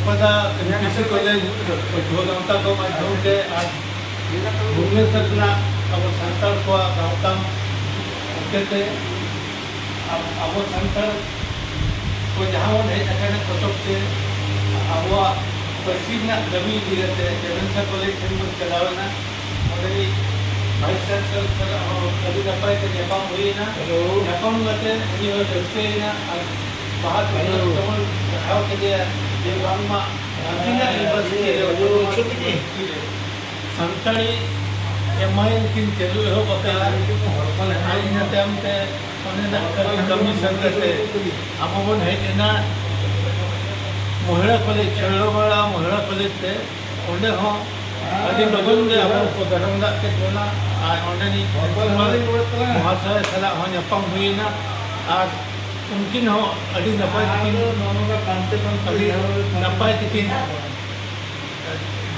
जनपदा MPC college पठुआ गाँवता को माध्यम ते आज भुवनेश्वर अब सानताल को गाँवताम होते अब सानताल को जहाँ बन हेज कटक से अब पश्चिम दबी इदीते रेवेन्सा कॉलेज ठेन बन चलावना और वाइस चांसलर सर अभी नपाय ते नेपाम हुईना नेपाम गते उनी रस्तेना बात तमन सखाव के लिए ये बांगमा अंतिना यूनिवर्सिटी संताली एमआईएन किन चलु हो बके आई न टाइम ते ओने कमी संगते अमबन हेजना महिला कॉलेज छेड़ोवाड़ा महिला कॉलेज ते ओने हो अभी लगन दे अब धर्म दा के कोना ओने नि महाशय सला हो नेपाम हुईना आज उनकिन हो अभी नपाय अभी नपाय तिकिन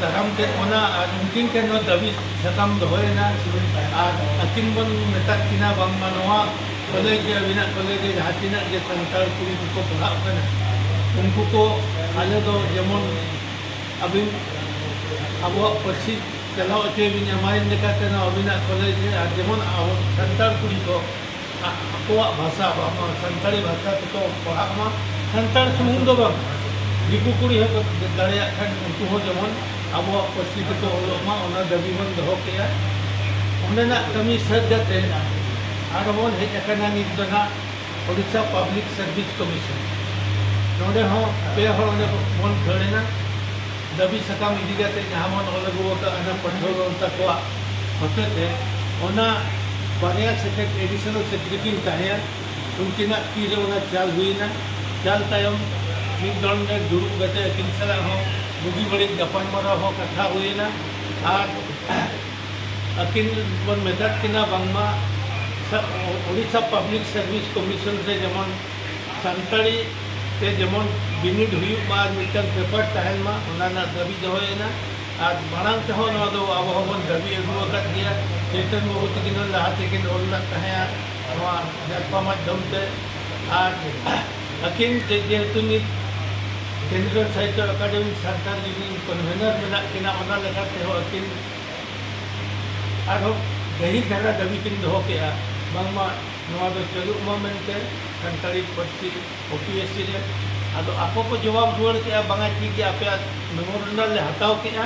धर्म के कोना आज उनकिन के नो दबी सकम दोयना आज अकिन बन मेता किना बांगमा नोआ कॉलेज अबिना कॉलेज जहातिना जे संताल कुड़ी को पढ़ा कना उनको को आले दो जेमन अभी अब पक्षी चलाओ चे भी एमआईएन लेकाते ना अबिना कॉलेज आज जेमन संताल कुड़ी को आकोआ भाषा संताली भाषा तो पढ़ा संताल सुमुंग दो बांग दिकु कुड़ी है दाड़िया खान उनको हो जेमन अब पक्षी को ओलोमा ओना दबी बन दो के ओनेना कमी सद जाते और बोन हेज अकना नित दना ओडिशा पब्लिक सर्विस कमीशन नोडे हो पे हो ओने बोन खड़ेना दबी सकाम इदी जाते जहां मन ओलगो का अना पठो तक होते थे ओना बानिया सेक्रेट एडिशनल सेक्रेटरी ताया उनकिना की जो ओना चाल हुईना चाल तायम मिद दल ने दुरुब गते किनसला हो बुगी बड़ी गपन मरा हो कथा हुईना और अकिन बन मेदत किना बांगमा ओडिशा पब्लिक सर्विस कमीशन से जेमन संताली ते जेमन बिनिड हुई बाद मिटन पेपर तहल मा ओना दबी दोयना आज मांग ते हो नो दो अब होबन दबी अगु वक्त दिया चेतन बाबू तकिन लहाते किन ओला तहया नवा जापा माध्यम ते आज अकिन जे तुनि केंद्र साहित्य अकादमी सरकार जी कन्वेनर मेना किना ओना लेखाते हो अकिन आरो गही धारा दबी किन दो के बांगमा नवा दो चलु मोमेंटे संताली पक्षी ओपीएससी रे आदो आपो को जवाब रुआड़ के बांगा ठीक के आपे मेमोरेंडम ले हटाव के